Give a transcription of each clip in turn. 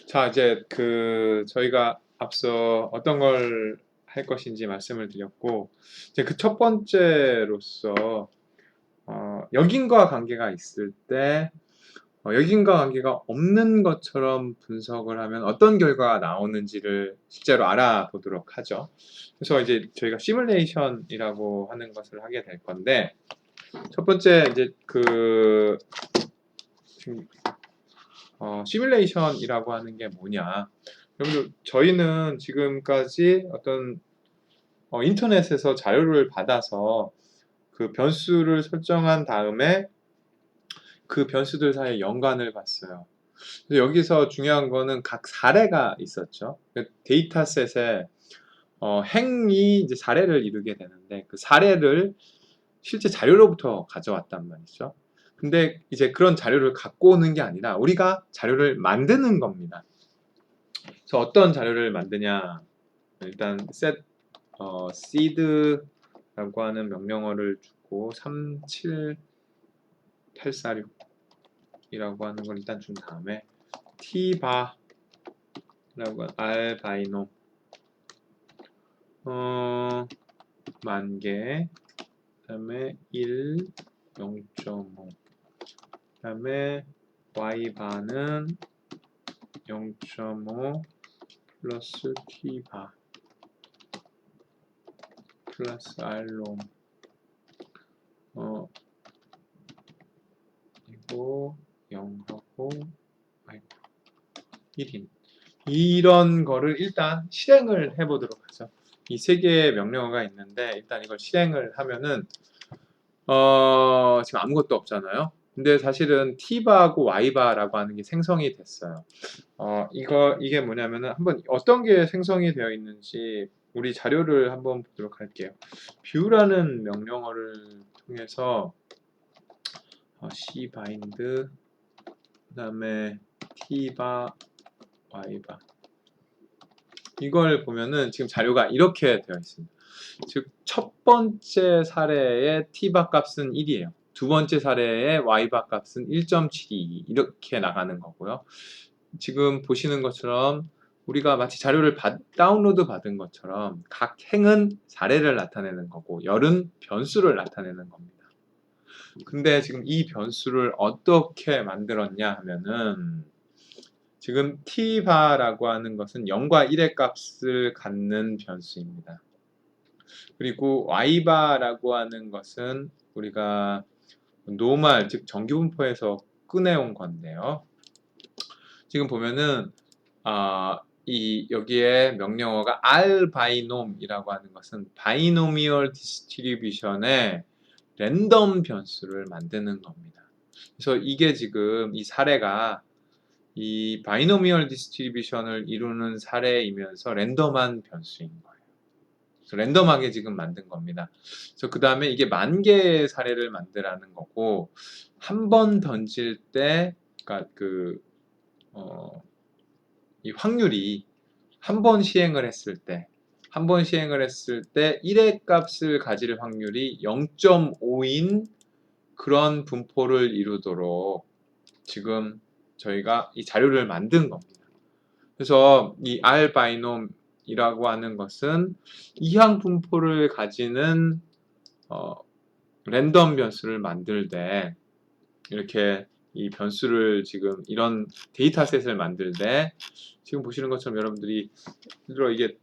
자, 이제 저희가 앞서 어떤 걸 할 것인지 말씀을 드렸고, 이제 그 첫 번째로서 역인과 관계가 있을 때 역인과 관계가 없는 것처럼 분석을 하면 어떤 결과가 나오는지를 실제로 알아보도록 하죠. 그래서 이제 저희가 시뮬레이션이라고 하는 것을 하게 될 건데, 첫 번째 이제 지금 시뮬레이션이라고 하는 게 뭐냐? 여러분들, 저희는 지금까지 어떤 인터넷에서 자료를 받아서 그 변수를 설정한 다음에 그 변수들 사이의 연관을 봤어요. 그래서 여기서 중요한 거는 각 사례가 있었죠. 데이터셋에 행이 이제 사례를 이루게 되는데, 그 사례를 실제 자료로부터 가져왔단 말이죠. 근데 이제 그런 자료를 갖고 오는 게 아니라 우리가 자료를 만드는 겁니다. 그래서 어떤 자료를 만드냐? 일단 seed라고 하는 명령어를 주고 37846이라고 하는 걸 일단 준 다음에 t바라고 알바이놈 만개, 그다음에 1 0.5, 그다음에 y바는 0.5 플러스 t바 플러스 r놈 이거 0하고 1인 이런 거를 일단 실행을 해보도록 하죠. 이 세 개의 명령어가 있는데 일단 이걸 실행을 하면은 지금 아무것도 없잖아요. 근데 사실은 t바하고 y바라고 하는 게 생성이 됐어요. 이게 뭐냐면은 한번 어떤 게 생성이 되어 있는지 우리 자료를 한번 보도록 할게요. view라는 명령어를 통해서 cbind 그 다음에 t바 y바 이걸 보면은 지금 자료가 이렇게 되어 있습니다. 즉 첫 번째 사례의 t바 값은 1이에요. 두 번째 사례의 y바 값은 1.72 이렇게 나가는 거고요. 지금 보시는 것처럼 우리가 마치 자료를 다운로드 받은 것처럼 각 행은 사례를 나타내는 거고 열은 변수를 나타내는 겁니다. 근데 지금 이 변수를 어떻게 만들었냐 하면은 지금 t바라고 하는 것은 0과 1의 값을 갖는 변수입니다. 그리고 y바라고 하는 것은 우리가 노멀, 즉 정규분포에서 꺼내온 건데요. 지금 보면은 여기에 명령어가 rbinom이라고 하는 것은 바이노미얼 디스트리뷰션의 랜덤 변수를 만드는 겁니다. 그래서 이게 지금 이 사례가 이 바이노미얼 디스트리뷰션을 이루는 사례이면서 랜덤한 변수인 거예요. 그래서 랜덤하게 지금 만든 겁니다. 그래서 그 다음에 이게 만 개의 사례를 만들라는 거고, 한 번 던질 때, 그러니까 이 확률이 한 번 시행을 했을 때 1의 값을 가질 확률이 0.5인 그런 분포를 이루도록 지금 저희가 이 자료를 만든 겁니다. 그래서 이 r비놈이라고 하는 것은 이항 분포를 가지는 랜덤 변수를 만들 때 이렇게 이 변수를 지금 이런 데이터셋을 만들 때 지금 보시는 것처럼 여러분들이 이게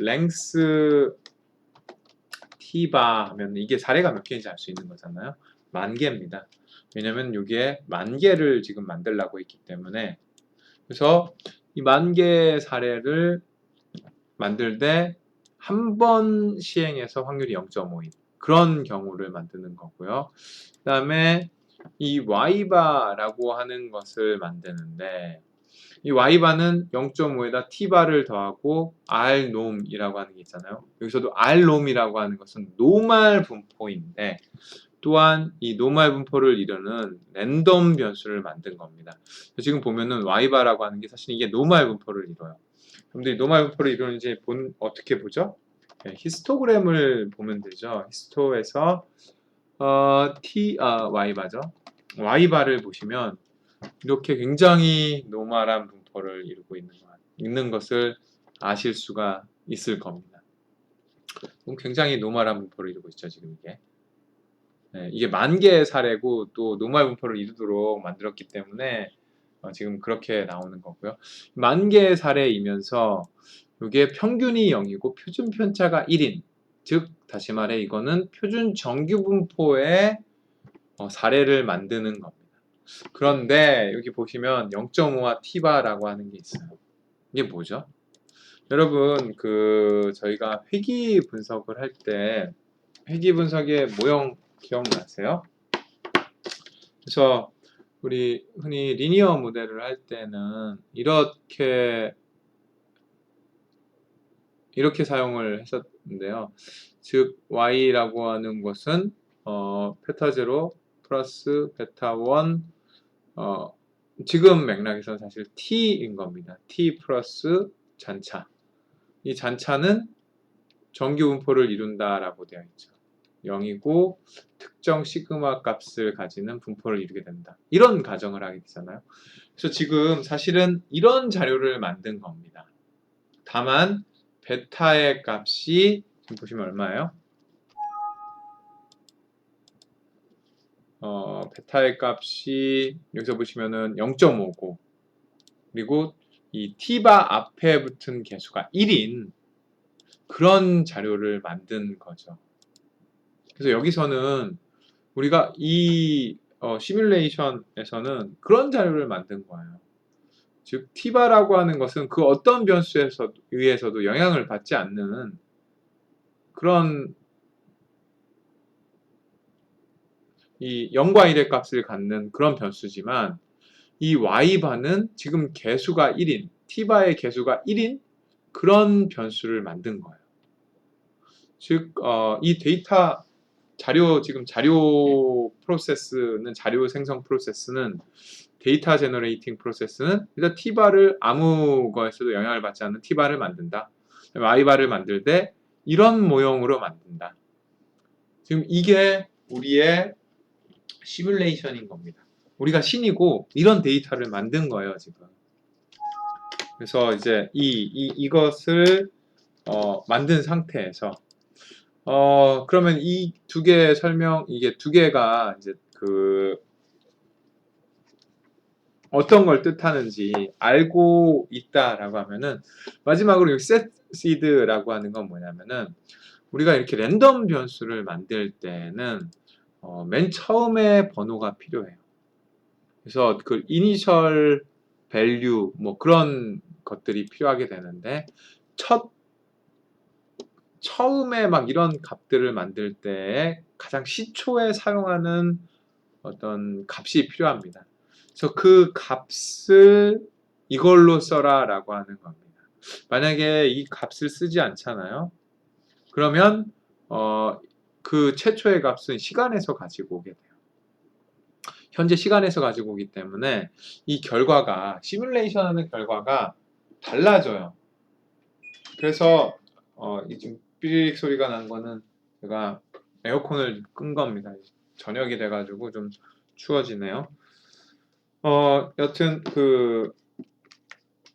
length t바 하면 이게 사례가 몇 개인지 알 수 있는 거잖아요. 만 개입니다. 왜냐면 이게 만 개를 지금 만들라고 했기 때문에. 그래서 이 만 개의 사례를 만들 때 한 번 시행해서 확률이 0.5인 그런 경우를 만드는 거고요. 그 다음에 이 y바라고 하는 것을 만드는데 이 y바는 0.5에다 t바를 더하고 r놈이라고 하는 게 있잖아요. 여기서도 r놈이라고 하는 것은 노멀 분포인데 또한 이 노멀 분포를 이루는 랜덤 변수를 만든 겁니다. 지금 보면은 y바라고 하는 게 사실 이게 노멀 분포를 이뤄요. 여러분들이 노멀 분포를 이루는지 어떻게 보죠? 네, 히스토그램을 보면 되죠. 히스토에서 y바죠. y바를 보시면 이렇게 굉장히 노멀한 분포를 이루고 있는 것을 아실 수가 있을 겁니다. 굉장히 노멀한 분포를 이루고 있죠, 지금 이게. 네, 이게 10,000개의 사례고 또 노멀 분포를 이루도록 만들었기 때문에 지금 그렇게 나오는 거고요. 10,000개의 사례이면서 이게 평균이 0이고 표준 편차가 1인, 즉 다시 말해 이거는 표준 정규 분포의 사례를 만드는 겁니다. 그런데 여기 보시면 0.5와 t바라고 하는 게 있어요. 이게 뭐죠? 여러분 저희가 회귀 분석을 할 때 회귀 분석의 모형 기억나세요? 그래서 우리 흔히 리니어 모델을 할 때는 이렇게 사용을 했었는데요. 즉 y라고 하는 것은 베타 0 플러스 베타 1 지금 맥락에서는 사실 t인 겁니다. t 플러스 잔차. 이 잔차는 정규 분포를 이룬다라고 되어 있죠. 0이고 특정 시그마 값을 가지는 분포를 이루게 된다. 이런 가정을 하게 되잖아요. 그래서 지금 사실은 이런 자료를 만든 겁니다. 다만 베타의 값이 지금 보시면 얼마예요? 베타의 값이 여기서 보시면은 0.5고 그리고 이 t바 앞에 붙은 개수가 1인 그런 자료를 만든 거죠. 그래서 여기서는 우리가 이 시뮬레이션에서는 그런 자료를 만든 거예요. 즉 t바라고 하는 것은 그 어떤 변수에 의해서도 영향을 받지 않는 그런 이 0과 1의 값을 갖는 그런 변수지만 이 y바는 지금 개수가 1인 t바의 개수가 1인 그런 변수를 만든 거예요. 즉 이 데이터 지금 자료 프로세스는 자료 생성 프로세스는 데이터 제너레이팅 프로세스는 일단 t바를 아무 거에서도 영향을 받지 않는 t바를 만든다. y바를 만들 때 이런 모형으로 만든다. 지금 이게 우리의 시뮬레이션인 겁니다. 우리가 신이고 이런 데이터를 만든 거예요, 지금. 그래서 이제 이것을 만든 상태에서 그러면 이 두 개의 이게 두 개가 이제 어떤 걸 뜻하는지 알고 있다라고 하면은 마지막으로 이 set seed라고 하는 건 뭐냐면은 우리가 이렇게 랜덤 변수를 만들 때는 맨 처음에 번호가 필요해요. 그래서 그 initial value 뭐 그런 것들이 필요하게 되는데 처음에 막 이런 값들을 만들 때 가장 시초에 사용하는 어떤 값이 필요합니다. 그래서 그 값을 이걸로 써라 라고 하는 겁니다. 만약에 이 값을 쓰지 않잖아요. 그러면 그 최초의 값은 시간에서 가지고 오게 돼요. 현재 시간에서 가지고 오기 때문에 이 결과가 시뮬레이션 하는 결과가 달라져요. 그래서 지금 삐릭 소리가 난 거는 제가 에어컨을 끈 겁니다. 저녁이 돼가지고 좀 추워지네요. 여튼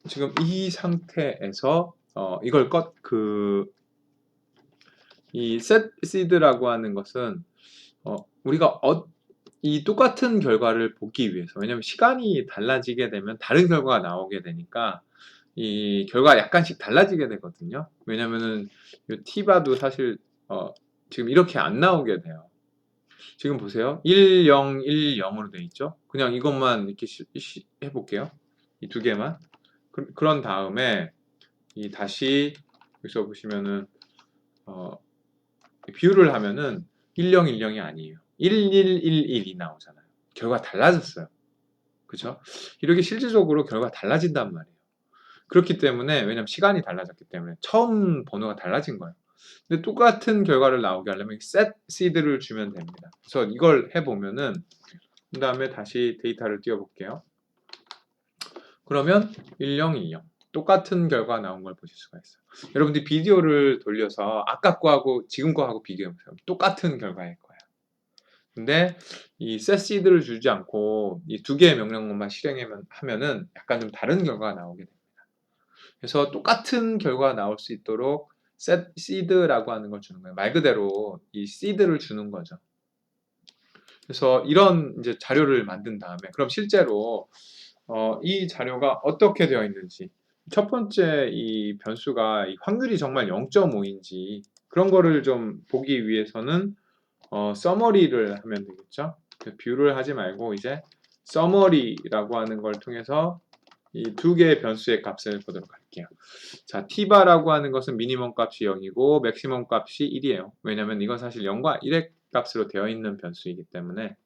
지금 이 상태에서 이걸 이 set seed라고 하는 것은 우리가 이 똑같은 결과를 보기 위해서 왜냐면 시간이 달라지게 되면 다른 결과가 나오게 되니까 이 결과가 약간씩 달라지게 되거든요. 왜냐면은 이 t바도 사실 지금 이렇게 안 나오게 돼요. 지금 보세요. 1, 0, 1, 0으로 돼 있죠. 그냥 이것만 이렇게 해볼게요. 이 두 개만. 그런 다음에 다시 여기서 보시면은 비율을 하면은 1, 0, 1, 0이 아니에요. 1, 1, 1, 1이 나오잖아요. 결과 달라졌어요. 그렇죠? 이렇게 실질적으로 결과 달라진단 말이에요. 그렇기 때문에 왜냐면 시간이 달라졌기 때문에 처음 번호가 달라진 거예요. 근데 똑같은 결과를 나오게 하려면 set seed를 주면 됩니다. 그래서 이걸 해보면은 그 다음에 다시 데이터를 띄워볼게요. 그러면 10, 20 똑같은 결과 나온 걸 보실 수가 있어요. 여러분들 비디오를 돌려서 아까 거하고 지금 거하고 비교해보세요. 똑같은 결과일 거예요. 근데 이 setseed를 주지 않고 이 두 개의 명령어만 하면은 약간 좀 다른 결과가 나오게 됩니다. 그래서 똑같은 결과가 나올 수 있도록 setseed라고 하는 걸 주는 거예요. 말 그대로 이 seed를 주는 거죠. 그래서 이런 이제 자료를 만든 다음에 그럼 실제로 이 자료가 어떻게 되어 있는지 첫 번째 이 변수가 이 확률이 정말 0.5인지 그런 거를 좀 보기 위해서는 summary를 하면 되겠죠. 뷰를 하지 말고 이제 summary라고 하는 걸 통해서 이 두 개의 변수의 값을 보도록 할게요. 자, t바라고 하는 것은 미니멈 값이 0이고 맥시멈 값이 1이에요. 왜냐면 이건 사실 0과 1의 값으로 되어 있는 변수이기 때문에.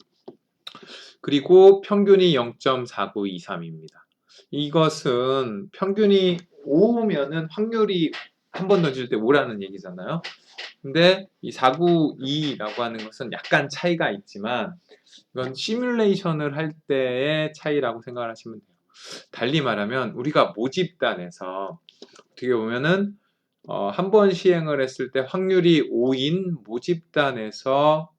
그리고 평균이 0.4923입니다. 이것은 평균이 5면은 확률이 한 번 던질 때 5라는 얘기잖아요. 근데 이 492라고 하는 것은 약간 차이가 있지만 이건 시뮬레이션을 할 때의 차이라고 생각을 하시면 돼요. 달리 말하면 우리가 모집단에서 어떻게 보면은 한 번 시행을 했을 때 확률이 5인 모집단에서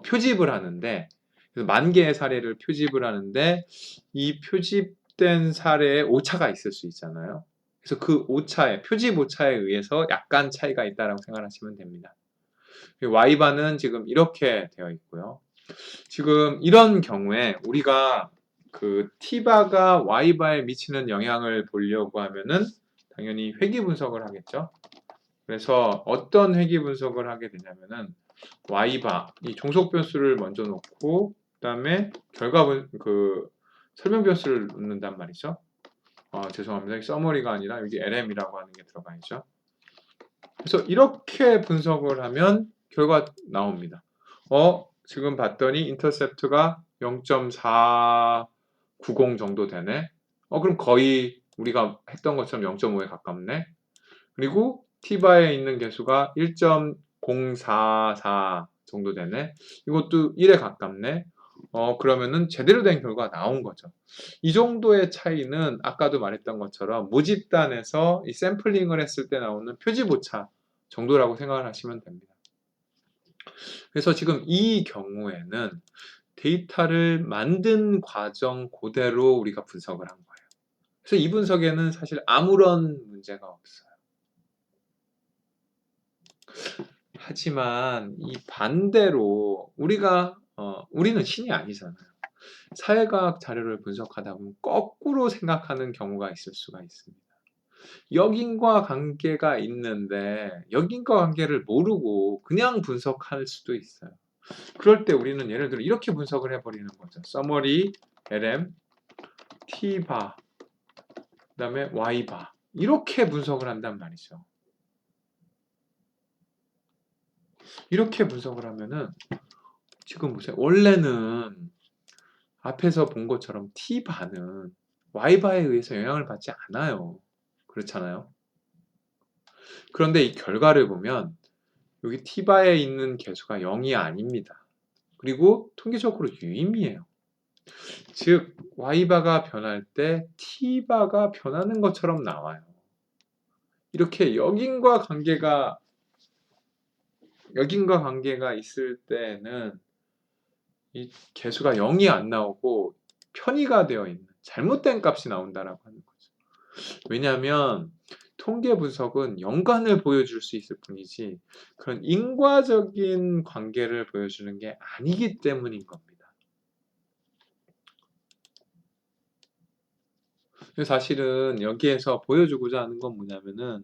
표집을 하는데 그래서 10,000개의 사례를 표집을 하는데 이 표집된 사례에 오차가 있을 수 있잖아요. 그래서 그 오차에 표집 오차에 의해서 약간 차이가 있다라고 생각하시면 됩니다. Y바는 지금 이렇게 되어 있고요. 지금 이런 경우에 우리가 그 T바가 Y바에 미치는 영향을 보려고 하면은 당연히 회귀 분석을 하겠죠. 그래서 어떤 회귀 분석을 하게 되냐면은 Y바 이 종속 변수를 먼저 놓고 그다음에 그 설명 변수를 넣는단 말이죠. 죄송합니다. 서머리가 아니라 여기 LM이라고 하는 게 들어가 있죠. 그래서 이렇게 분석을 하면 결과 나옵니다. 지금 봤더니 인터셉트가 0.490 정도 되네. 그럼 거의 우리가 했던 것처럼 0.5에 가깝네. 그리고 T바에 있는 개수가 1.044 정도 되네. 이것도 1에 가깝네. 그러면은 제대로 된 결과가 나온 거죠. 이 정도의 차이는 아까도 말했던 것처럼 모집단에서 이 샘플링을 했을 때 나오는 표집 오차 정도라고 생각을 하시면 됩니다. 그래서 지금 이 경우에는 데이터를 만든 과정 그대로 우리가 분석을 한 거예요. 그래서 이 분석에는 사실 아무런 문제가 없어요. 하지만 이 반대로 우리는 신이 아니잖아요. 사회과학 자료를 분석하다 보면 거꾸로 생각하는 경우가 있을 수가 있습니다. 역인과 관계가 있는데 역인과 관계를 모르고 그냥 분석할 수도 있어요. 그럴 때 우리는 예를 들어 이렇게 분석을 해버리는 거죠. summary, LM, T바, 그 다음에 Y바 이렇게 분석을 한단 말이죠. 이렇게 분석을 하면은 지금 보세요. 원래는 앞에서 본 것처럼 T바는 Y바에 의해서 영향을 받지 않아요. 그렇잖아요. 그런데 이 결과를 보면 여기 T바에 있는 개수가 0이 아닙니다. 그리고 통계적으로 유의미해요. 즉 Y바가 변할 때 T바가 변하는 것처럼 나와요. 이렇게 역인과 관계가 있을 때는 이 개수가 0이 안 나오고 편의가 되어 있는 잘못된 값이 나온다라고 하는 거죠. 왜냐하면 통계 분석은 연관을 보여줄 수 있을 뿐이지 그런 인과적인 관계를 보여주는 게 아니기 때문인 겁니다. 사실은 여기에서 보여주고자 하는 건 뭐냐면은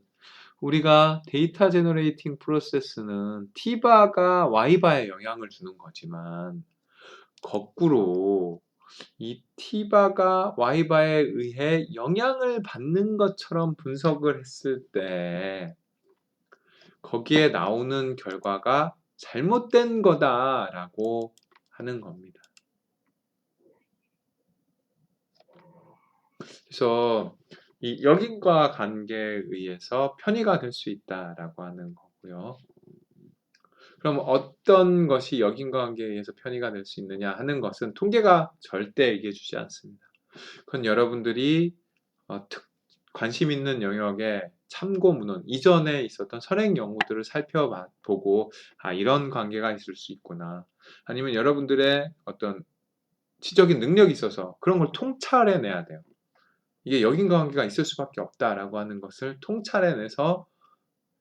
우리가 데이터 제너레이팅 프로세스는 T바가 Y바에 영향을 주는 거지만 거꾸로 이 T바가 Y바에 의해 영향을 받는 것처럼 분석을 했을 때 거기에 나오는 결과가 잘못된 거다라고 하는 겁니다. 그래서 이 역인과 관계에 의해서 편의가 될 수 있다라고 하는 거고요. 그럼 어떤 것이 역인과 관계에 의해서 편의가 될 수 있느냐 하는 것은 통계가 절대 얘기해 주지 않습니다. 그건 여러분들이 관심 있는 영역에 참고 문헌, 이전에 있었던 선행 연구들을 살펴보고 이런 관계가 있을 수 있구나. 아니면 여러분들의 어떤 지적인 능력이 있어서 그런 걸 통찰해내야 돼요. 이게 역인관계가 있을 수밖에 없다라고 하는 것을 통찰해내서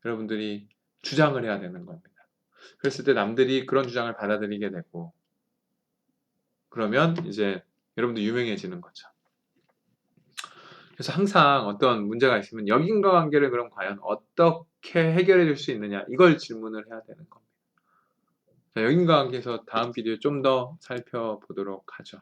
여러분들이 주장을 해야 되는 겁니다. 그랬을 때 남들이 그런 주장을 받아들이게 되고 그러면 이제 여러분들 유명해지는 거죠. 그래서 항상 어떤 문제가 있으면 역인과관계를 그럼 과연 어떻게 해결해 줄 수 있느냐 이걸 질문을 해야 되는 겁니다. 자, 역인과관계에서 다음 비디오 좀 더 살펴보도록 하죠.